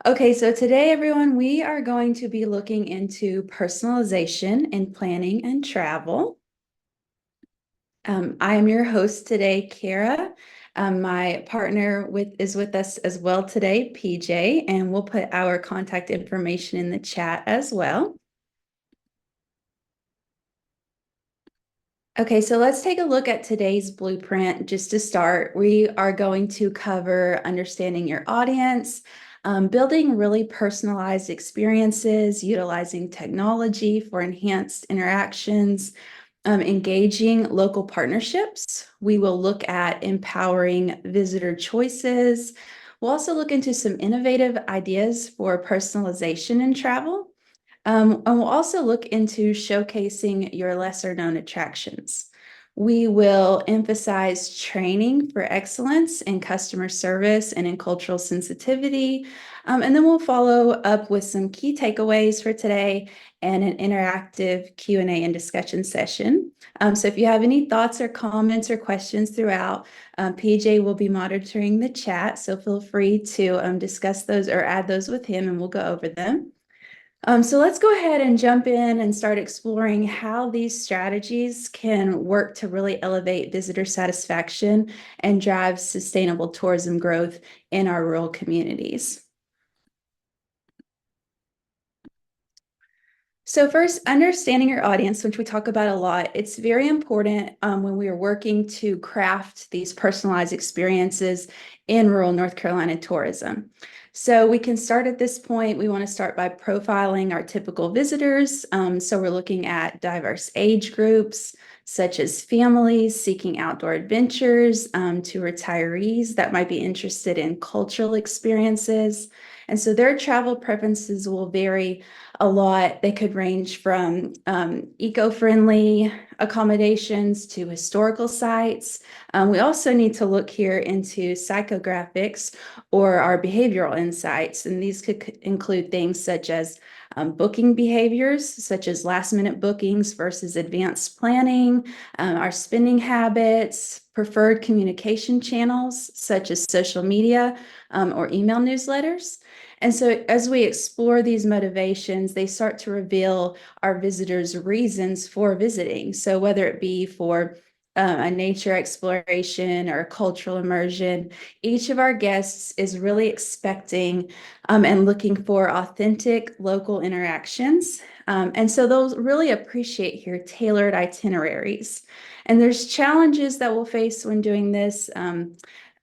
Okay, so today, everyone, we are going to be looking into personalization in planning and travel. I am your host today, Kara. My partner is with us as well today, PJ, and we'll put our contact information in the chat as well. Okay, so let's take a look at today's blueprint. Just to start, we are going to cover understanding your audience, building really personalized experiences, utilizing technology for enhanced interactions, engaging local partnerships. We will look at empowering visitor choices. We'll also look into some innovative ideas for personalization in travel. And we'll also look into showcasing your lesser known attractions. We will emphasize training for excellence in customer service and in cultural sensitivity. And then we'll follow up with some key takeaways for today and an interactive Q&A and discussion session. So if you have any thoughts or comments or questions throughout, PJ will be monitoring the chat. So feel free to discuss those or add those with him and we'll go over them. So let's go ahead and jump in and start exploring how these strategies can work to really elevate visitor satisfaction and drive sustainable tourism growth in our rural communities. So first, understanding your audience, which we talk about a lot, it's very important when we are working to craft these personalized experiences in rural North Carolina tourism. So we can start at this point. We want to start by profiling our typical visitors. So we're looking at diverse age groups, such as families seeking outdoor adventures, to retirees that might be interested in cultural experiences. And so their travel preferences will vary a lot. They could range from eco-friendly accommodations to historical sites. We also need to look here into psychographics or our behavioral insights, and these could include things such as booking behaviors, such as last-minute bookings versus advanced planning, our spending habits, preferred communication channels, such as social media or email newsletters. And so as we explore these motivations, they start to reveal our visitors' reasons for visiting. So whether it be for a nature exploration or a cultural immersion, each of our guests is really expecting and looking for authentic local interactions. And so those really appreciate here tailored itineraries. And there's challenges that we'll face when doing this.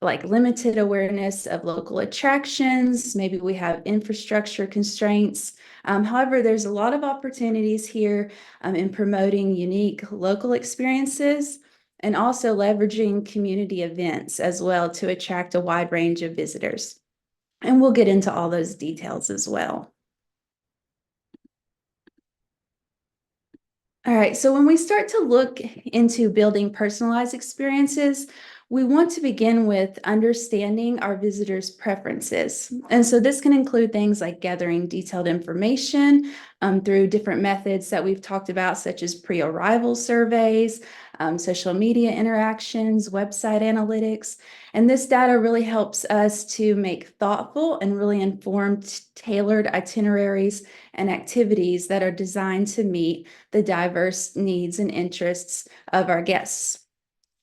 Like limited awareness of local attractions. Maybe we have infrastructure constraints. However, there's a lot of opportunities here in promoting unique local experiences and also leveraging community events as well to attract a wide range of visitors. And we'll get into all those details as well. All right, so when we start to look into building personalized experiences, we want to begin with understanding our visitors' preferences. And so this can include things like gathering detailed information through different methods that we've talked about, such as pre-arrival surveys, social media interactions, website analytics. And this data really helps us to make thoughtful and really informed, tailored itineraries and activities that are designed to meet the diverse needs and interests of our guests.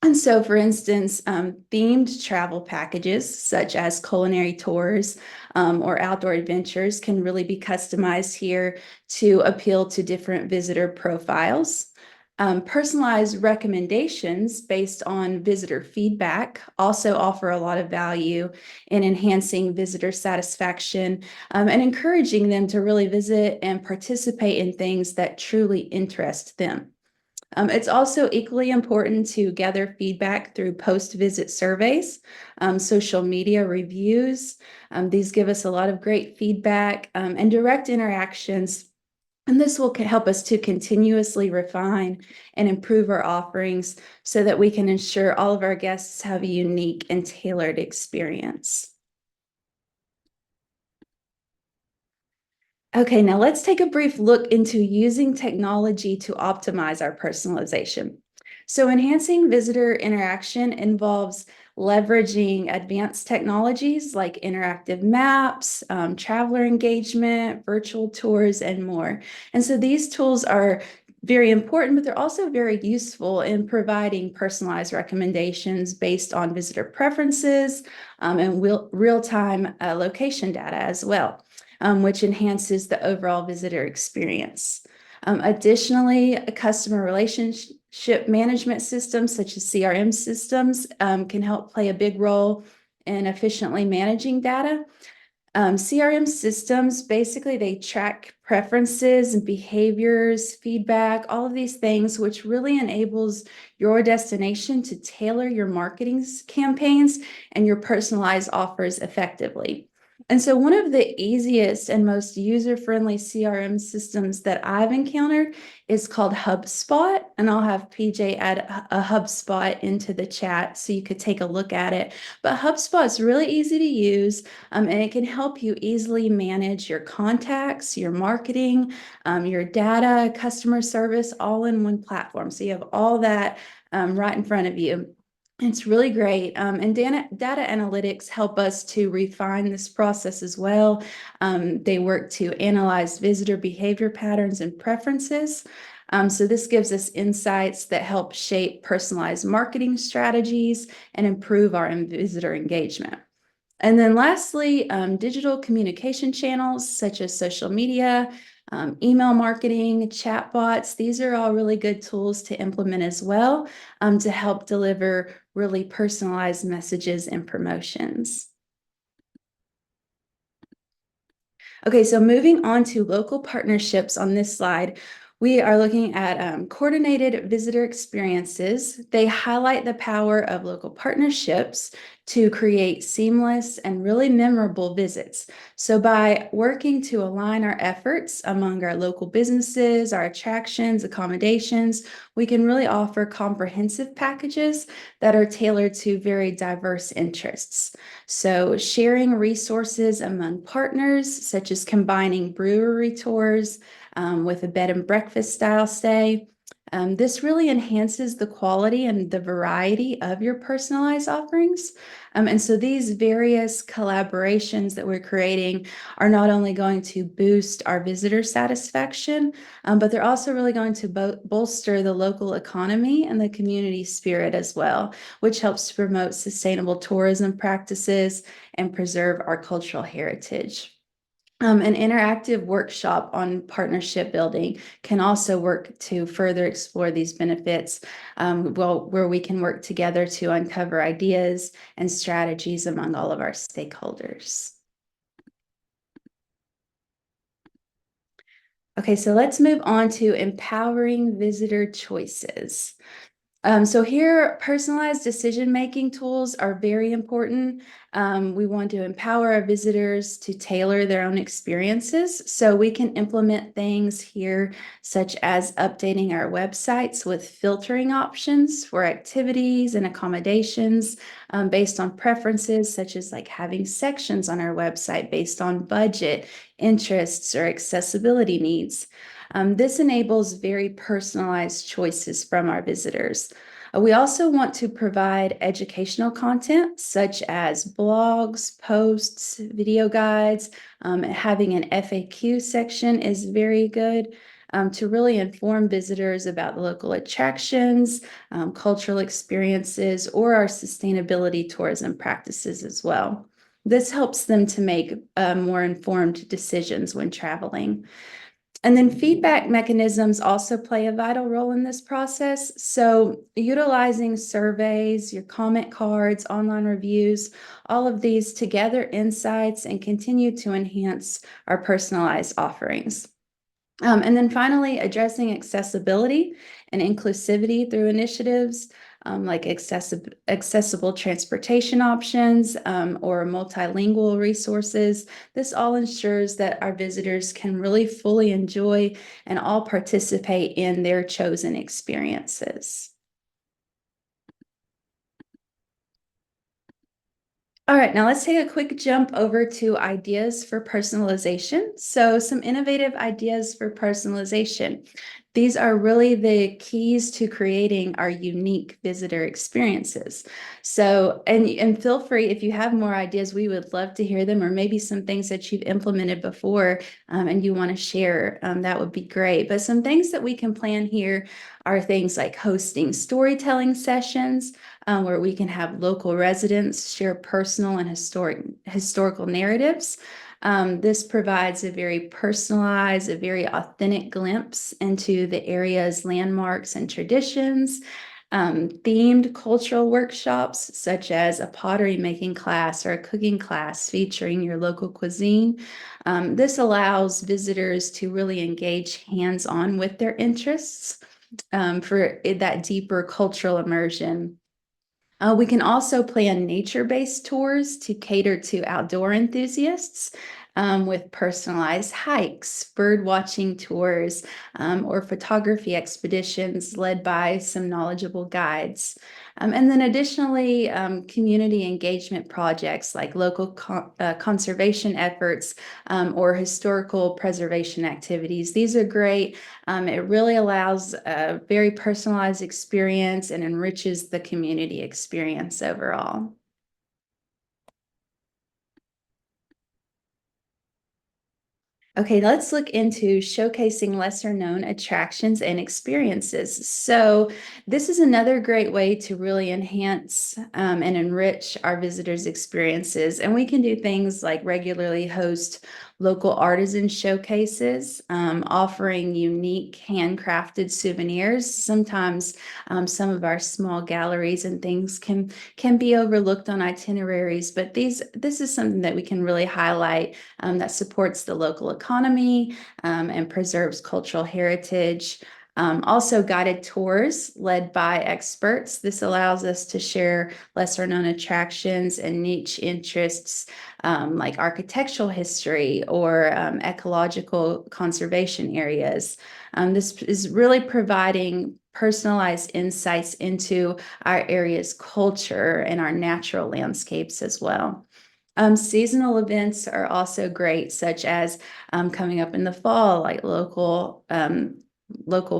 And so, for instance, themed travel packages such as culinary tours or outdoor adventures can really be customized here to appeal to different visitor profiles. Personalized recommendations based on visitor feedback also offer a lot of value in enhancing visitor satisfaction and encouraging them to really visit and participate in things that truly interest them. It's also equally important to gather feedback through post-visit surveys, social media reviews. These give us a lot of great feedback and direct interactions. And this will help us to continuously refine and improve our offerings so that we can ensure all of our guests have a unique and tailored experience. Okay, now let's take a brief look into using technology to optimize our personalization. So, enhancing visitor interaction involves leveraging advanced technologies like interactive maps, traveler engagement, virtual tours, and more. And so, these tools are very important, but they're also very useful in providing personalized recommendations based on visitor preferences and real-time location data as well, which enhances the overall visitor experience. Additionally, customer relationship management systems such as CRM systems can help play a big role in efficiently managing data. CRM systems, basically, they track preferences and behaviors, feedback, all of these things, which really enables your destination to tailor your marketing campaigns and your personalized offers effectively. And so, one of the easiest and most user-friendly CRM systems that I've encountered is called HubSpot. And I'll have PJ add a HubSpot into the chat so you could take a look at it. But HubSpot is really easy to use. And it can help you easily manage your contacts, your marketing, your data, customer service, all in one platform. So you have all that right in front of you. It's really great. And data analytics help us to refine this process as well. They work to analyze visitor behavior patterns and preferences. So this gives us insights that help shape personalized marketing strategies and improve our visitor engagement. And then lastly, digital communication channels such as social media, email marketing, chatbots, these are all really good tools to implement as well to help deliver really personalized messages and promotions. Okay, so moving on to local partnerships on this slide, we are looking at coordinated visitor experiences. They highlight the power of local partnerships to create seamless and really memorable visits. So by working to align our efforts among our local businesses, our attractions, accommodations, we can really offer comprehensive packages that are tailored to very diverse interests. So sharing resources among partners, such as combining brewery tours with a bed and breakfast style stay. This really enhances the quality and the variety of your personalized offerings. And so these various collaborations that we're creating are not only going to boost our visitor satisfaction, but they're also really going to bolster the local economy and the community spirit as well, which helps to promote sustainable tourism practices and preserve our cultural heritage. An interactive workshop on partnership building can also work to further explore these benefits, where we can work together to uncover ideas and strategies among all of our stakeholders. Okay, so let's move on to empowering visitor choices. So here, personalized decision-making tools are very important. We want to empower our visitors to tailor their own experiences. So we can implement things here, such as updating our websites with filtering options for activities and accommodations based on preferences, such as like having sections on our website based on budget, interests, or accessibility needs. This enables very personalized choices from our visitors. We also want to provide educational content such as blogs, posts, video guides. Having an FAQ section is very good to really inform visitors about the local attractions, cultural experiences, or our sustainability tourism practices as well. This helps them to make more informed decisions when traveling. And then feedback mechanisms also play a vital role in this process. So utilizing surveys, your comment cards, online reviews, all of these to gather insights and continue to enhance our personalized offerings. And then finally, addressing accessibility and inclusivity through initiatives like accessible transportation options or multilingual resources. This all ensures that our visitors can really fully enjoy and all participate in their chosen experiences. All right, now let's take a quick jump over to ideas for personalization. So some innovative ideas for personalization. These are really the keys to creating our unique visitor experiences. So, and feel free if you have more ideas, we would love to hear them, or maybe some things that you've implemented before and you want to share. That would be great. But some things that we can plan here are things like hosting storytelling sessions where we can have local residents share personal and historical narratives. This provides a very personalized, a very authentic glimpse into the area's landmarks and traditions. Themed cultural workshops, such as a pottery making class or a cooking class featuring your local cuisine. This allows visitors to really engage hands-on with their interests for that deeper cultural immersion. We can also plan nature-based tours to cater to outdoor enthusiasts with personalized hikes, bird watching tours, or photography expeditions led by some knowledgeable guides. And then additionally, community engagement projects like local conservation efforts or historical preservation activities. These are great. It really allows a very personalized experience and enriches the community experience overall. Okay, let's look into showcasing lesser known attractions and experiences. So, this is another great way to really enhance and enrich our visitors' experiences. And we can do things like regularly host local artisan showcases, offering unique handcrafted souvenirs. Sometimes some of our small galleries and things can be overlooked on itineraries, but this is something that we can really highlight that supports the local economy and preserves cultural heritage. Also, guided tours led by experts. This allows us to share lesser known attractions and niche interests like architectural history or ecological conservation areas. This is really providing personalized insights into our area's culture and our natural landscapes as well. Seasonal events are also great, such as coming up in the fall, like local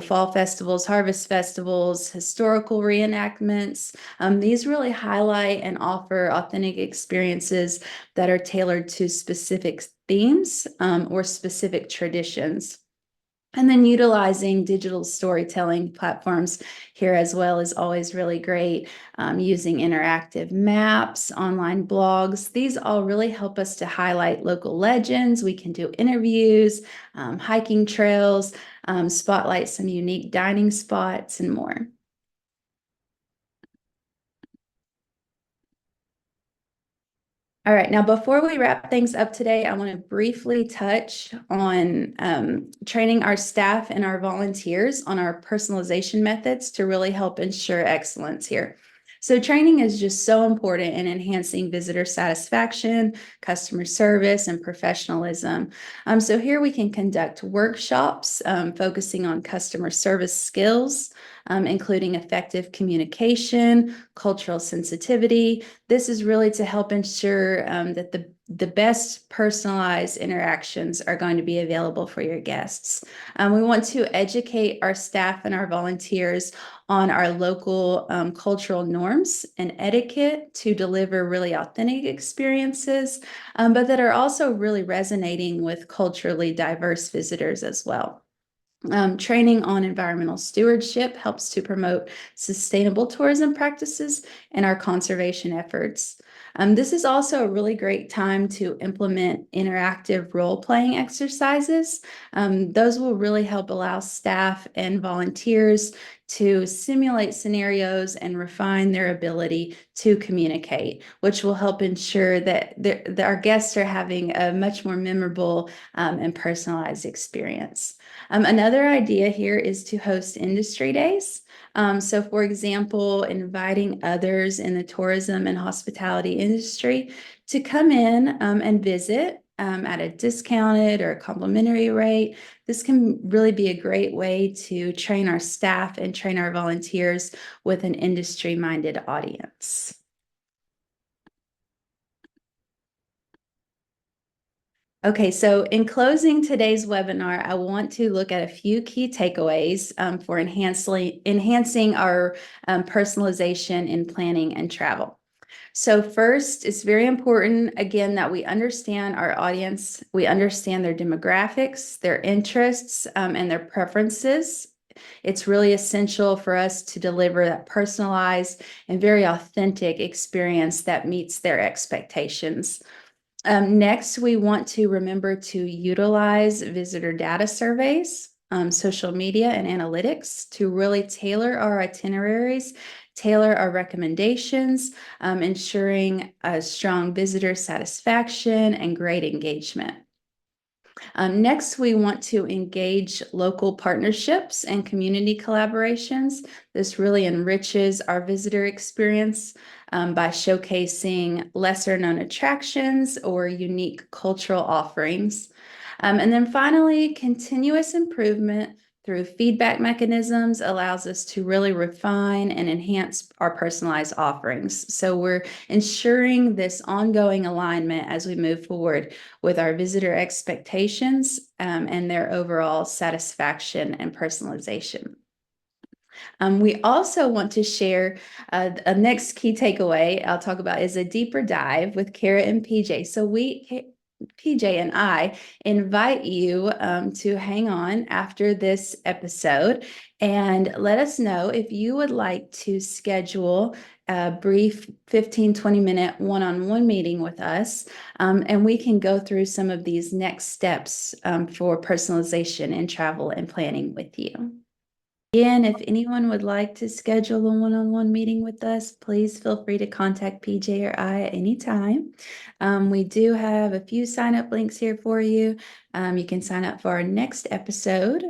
fall festivals, harvest festivals, historical reenactments. These really highlight and offer authentic experiences that are tailored to specific themes or specific traditions. And then utilizing digital storytelling platforms here as well is always really great. Using interactive maps, online blogs, these all really help us to highlight local legends. We can do interviews, hiking trails, spotlight some unique dining spots, and more. All right, now before we wrap things up today, I want to briefly touch on training our staff and our volunteers on our personalization methods to really help ensure excellence here. So training is just so important in enhancing visitor satisfaction, customer service, and professionalism. So here we can conduct workshops focusing on customer service skills, including effective communication, cultural sensitivity. This is really to help ensure that the best personalized interactions are going to be available for your guests. We want to educate our staff and our volunteers on our local cultural norms and etiquette to deliver really authentic experiences, but that are also really resonating with culturally diverse visitors as well. Training on environmental stewardship helps to promote sustainable tourism practices and our conservation efforts. This is also a really great time to implement interactive role-playing exercises. Those will really help allow staff and volunteers to simulate scenarios and refine their ability to communicate, which will help ensure that our guests are having a much more memorable and personalized experience. Another idea here is to host industry days. So, for example, inviting others in the tourism and hospitality industry to come in and visit at a discounted or complimentary rate. This can really be a great way to train our staff and train our volunteers with an industry-minded audience. Okay, so in closing today's webinar, I want to look at a few key takeaways for enhancing our personalization in planning and travel. So first, it's very important, again, that we understand our audience, we understand their demographics, their interests, and their preferences. It's really essential for us to deliver that personalized and very authentic experience that meets their expectations. Next, we want to remember to utilize visitor data surveys, social media, and analytics to really tailor our itineraries, tailor our recommendations, ensuring a strong visitor satisfaction and great engagement. Next, we want to engage local partnerships and community collaborations. This really enriches our visitor experience by showcasing lesser known attractions or unique cultural offerings. And then finally, continuous improvement through feedback mechanisms allows us to really refine and enhance our personalized offerings. So we're ensuring this ongoing alignment as we move forward with our visitor expectations and their overall satisfaction and personalization. We also want to share a next key takeaway I'll talk about is a deeper dive with Kara and PJ. So PJ and I invite you to hang on after this episode and let us know if you would like to schedule a brief 15-20 minute one-on-one meeting with us, and we can go through some of these next steps for personalization in travel and planning with you. Again, if anyone would like to schedule a one-on-one meeting with us, please feel free to contact PJ or I at any time. We do have a few sign-up links here for you. You can sign up for our next episode.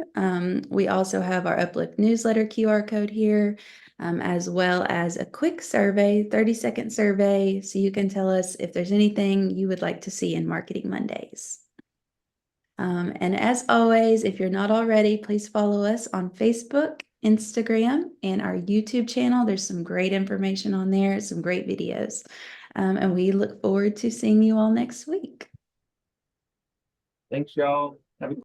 We also have our Uplift newsletter QR code here, as well as a quick survey, 30-second survey, so you can tell us if there's anything you would like to see in Marketing Mondays. And as always, if you're not already, please follow us on Facebook, Instagram, and our YouTube channel. There's some great information on there, some great videos. And we look forward to seeing you all next week. Thanks, y'all. Have a